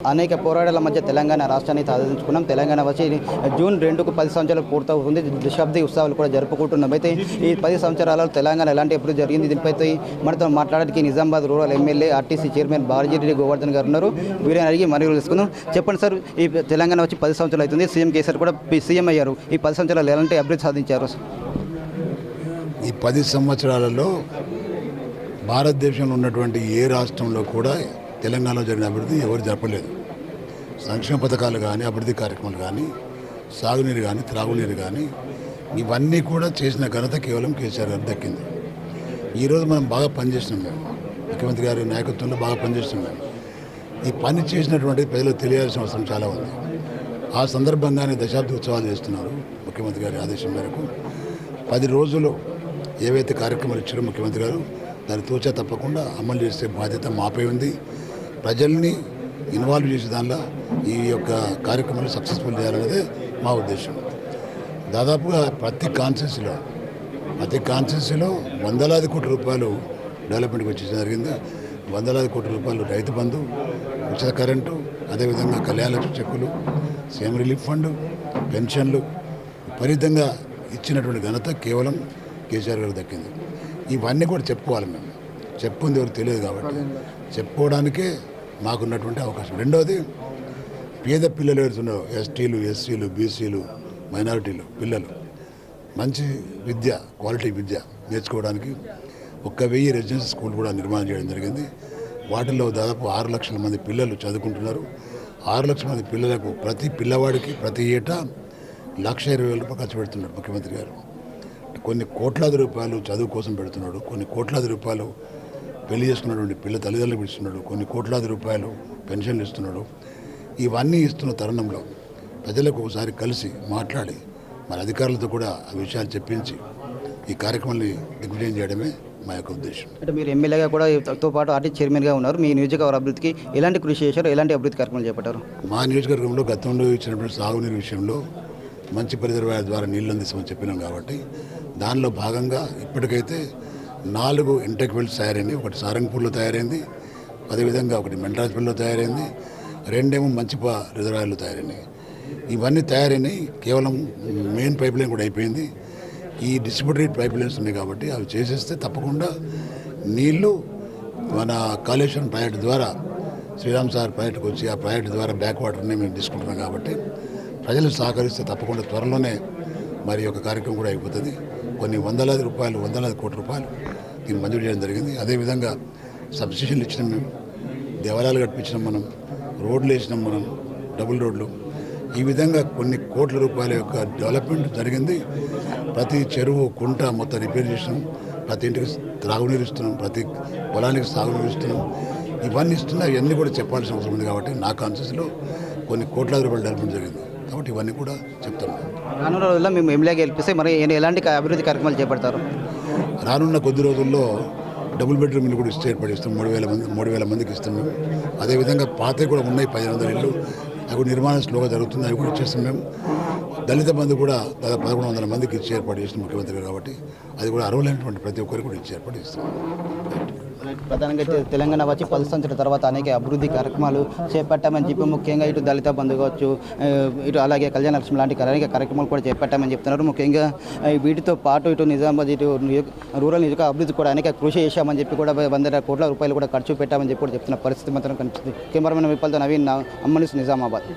అనేక పోరాటాల మధ్య తెలంగాణ రాష్ట్రాన్ని సాధించుకున్నాం. తెలంగాణ వచ్చి జూన్ 2కు 10 సంవత్సరాలు పూర్తవుతుంది. దశాబ్ది ఉత్సవాలు కూడా జరుపుకుంటున్నాం. అయితే ఈ 10 సంవత్సరాలలో తెలంగాణ ఎలాంటి అభివృద్ధి జరిగింది, దీనిపై మనతో మాట్లాడడానికి Nizamabad rural MLA RTC chairman Balaji Govardhan గారు ఉన్నారు. వీరిని అడిగి మరియు తెలుసుకుందాం. చెప్పండి సార్, ఈ తెలంగాణ వచ్చి 10 సంవత్సరాలు అవుతుంది. సీఎం కేసీఆర్ కూడా సీఎం అయ్యారు. ఈ 10 సంవత్సరాలు ఎలాంటి అభివృద్ధి సాధించారు? ఈ 10 సంవత్సరాలలో భారతదేశంలో ఉన్నటువంటి ఏ రాష్ట్రంలో కూడా తెలంగాణలో జరిగిన అభివృద్ధి ఎవరు జరపలేదు. సంక్షేమ పథకాలు కానీ, అభివృద్ధి కార్యక్రమాలు కానీ, సాగునీరు కానీ, త్రాగునీరు కానీ, ఇవన్నీ కూడా చేసిన ఘనత కేవలం కేసీఆర్ గారు దక్కింది. ఈరోజు మనం బాగా పనిచేస్తున్నాం. మేము ముఖ్యమంత్రి గారి నాయకత్వంలో బాగా పనిచేస్తున్నాం. ఈ పని చేసినటువంటి ప్రజలకు తెలియాల్సిన అవసరం చాలా ఉంది. ఆ సందర్భంగానే దశాబ్ది ఉత్సవాలు చేస్తున్నారు. ముఖ్యమంత్రి గారి ఆదేశం మేరకు 10 రోజులు ఏవైతే కార్యక్రమాలు ఇచ్చారో ముఖ్యమంత్రి గారు దాన్ని తూచా తప్పకుండా అమలు చేసే బాధ్యత మాపై ఉంది. ప్రజల్ని ఇన్వాల్వ్ చేసే దానిలో ఈ యొక్క కార్యక్రమాలు సక్సెస్ఫుల్ చేయాలనేదే మా ఉద్దేశం. దాదాపుగా ప్రతి కాన్స్టిట్యూన్సీలో వందలాది కోట్ల రూపాయలు డెవలప్మెంట్కి వచ్చేసి జరిగింది. వందలాది కోట్ల రూపాయలు రైతు బంధు, ఉచిత కరెంటు, అదేవిధంగా కళ్యాణ లక్ష్మి చెక్కులు, సీఎం రిలీఫ్ ఫండ్, పెన్షన్లు విపరీతంగా ఇచ్చినటువంటి ఘనత కేవలం కేసీఆర్ గారికి దక్కింది. ఇవన్నీ కూడా చెప్పుకోవాలి. మేము చెప్పుకుంది ఎవరు తెలియదు కాబట్టి చెప్పుకోవడానికే మాకున్నటువంటి అవకాశం. రెండవది, పేద పిల్లలు ఎవరుతున్నారో ఎస్టీలు, ఎస్సీలు, బీసీలు, మైనారిటీలు పిల్లలు మంచి విద్య, క్వాలిటీ విద్య నేర్చుకోవడానికి 1000 రెసిడెన్షియల్ స్కూల్ కూడా నిర్మాణం చేయడం జరిగింది. వాటిల్లో దాదాపు 6 లక్షల మంది పిల్లలు చదువుకుంటున్నారు. 6 లక్షల మంది పిల్లలకు ప్రతి పిల్లవాడికి ప్రతి ఏటా 1,20,000 రూపాయలు ఖర్చు పెడుతున్నాడు ముఖ్యమంత్రి గారు. కొన్ని కోట్లాది రూపాయలు చదువు కోసం పెడుతున్నాడు. కొన్ని కోట్లాది రూపాయలు పెళ్లి చేసుకున్నటువంటి పిల్ల తల్లిదండ్రులకు ఇస్తున్నాడు. కొన్ని కోట్లాది రూపాయలు పెన్షన్లు ఇస్తున్నాడు. ఇవన్నీ ఇస్తున్న తరుణంలో ప్రజలకు ఒకసారి కలిసి మాట్లాడి మన అధికారులతో కూడా ఆ విషయాలు చెప్పించి ఈ కార్యక్రమాన్ని దిగ్విజయం చేయడమే మా యొక్క ఉద్దేశం. అంటే మీరు ఎమ్మెల్యేగా కూడా తో పాటు ఆర్టీ చైర్మన్గా ఉన్నారు. మీ నియోజకవర్గ అభివృద్ధికి ఎలాంటి కృషి చేశారు, ఎలాంటి అభివృద్ధి కార్యక్రమాలు చేపట్టారు? మా నియోజకవర్గంలో గతంలో ఇచ్చినటువంటి సాగునీరు విషయంలో మంచి రిజర్వాయర్ ద్వారా నీళ్ళు అందిస్తామని చెప్పినాం కాబట్టి దానిలో భాగంగా ఇప్పటికైతే 4 ఇంటెక్ వెల్స్ తయారైంది. ఒకటి సారంగపూర్లో తయారైంది, అదేవిధంగా ఒకటి మెంట్రాజ్పల్లిలో తయారైంది, 2 మంచిప రిజర్వాయర్లు తయారైనాయి. ఇవన్నీ తయారైనాయి. కేవలం మెయిన్ పైప్ లైన్ కూడా అయిపోయింది. ఈ డిస్ట్రిబ్యూటరీ పైప్ లైన్స్ ఉన్నాయి కాబట్టి అవి చేసేస్తే తప్పకుండా నీళ్లు మన కాళేశ్వరం ప్రాజెక్టు ద్వారా శ్రీరామ్ సార్ ప్రాజెక్టుకు వచ్చి ఆ ప్రాజెక్టు ద్వారా బ్యాక్ వాటర్ని మేము తీసుకుంటున్నాం కాబట్టి ప్రజలు సహకరిస్తే తప్పకుండా త్వరలోనే మరి యొక్క కార్యక్రమం కూడా అయిపోతుంది. కొన్ని వందలాది కోట్ల రూపాయలు దీన్ని మంజూరు చేయడం జరిగింది. అదేవిధంగా సబ్సిడీలు ఇచ్చినాం, మేము దేవాలయాలు కట్టించినాం, మనం రోడ్లు వేసినాం, మనం డబుల్ రోడ్లు. ఈ విధంగా కొన్ని కోట్ల రూపాయల యొక్క డెవలప్మెంట్ జరిగింది. ప్రతి చెరువు, కుంట మొత్తం రిపేర్ చేసినాం. ప్రతి ఇంటికి త్రాగునీరు ఇస్తున్నాం, ప్రతి పొలానికి సాగునీరు ఇస్తున్నాం. ఇవన్నీ ఇస్తున్నాం. ఇవన్నీ కూడా చెప్పాల్సిన అవసరం ఉంది కాబట్టి నా కాన్షియస్లో కొన్ని కోట్లాది రూపాయలు డెవలప్మెంట్ జరిగింది కాబట్టి ఇవన్నీ కూడా చెప్తున్నాం. రానున్న రోజుల్లో మేము ఎమ్మెల్యేగా గెలిపిస్తే మరి ఎలాంటి అభివృద్ధి కార్యక్రమాలు చేపడతారు? రానున్న కొద్ది రోజుల్లో డబుల్ బెడ్రూమ్ ఇల్లు కూడా ఏర్పడిస్తాం. 3,000 మందికి ఇస్తాం మేము. అదేవిధంగా పాతవి కూడా ఉన్నాయి 1,500 ఇళ్ళు. అవి నిర్మాణం స్లోగా జరుగుతుంది. అవి కూడా ఇచ్చేస్తాం మేము. దళిత బంధు కూడా దాదాపు 1,100 మందికి ఇచ్చి ఏర్పాటు చేసిన ముఖ్యమంత్రి గారు కాబట్టి అది కూడా అర్హులైనటువంటి ప్రతి ఒక్కరికి కూడా ఇచ్చి ఏర్పాటు చేస్తాం. ప్రధానంగా తెలంగాణ వచ్చి 10 సంవత్సరాల తర్వాత అనేక అభివృద్ధి కార్యక్రమాలు చేపట్టామని చెప్పి ముఖ్యంగా ఇటు దళిత బంధు కావచ్చు, ఇటు అలాగే కళ్యాణ లక్ష్మి లాంటి అనేక కార్యక్రమాలు కూడా చేపట్టామని చెప్తున్నారు. ముఖ్యంగా వీటితో పాటు ఇటు నిజామాబాద్ ఇటు రూరల్ నియోజక అభివృద్ధి కూడా అనేక కృషి చేశామని చెప్పి కూడా 100 కోట్ల రూపాయలు కూడా ఖర్చు పెట్టామని చెప్పి కూడా చెప్తున్న పరిస్థితి మాత్రం కనిపిస్తుంది. కెమెరామెన్ విపల్తో నవీన్, అమ్మనిస్, నిజామాబాద్.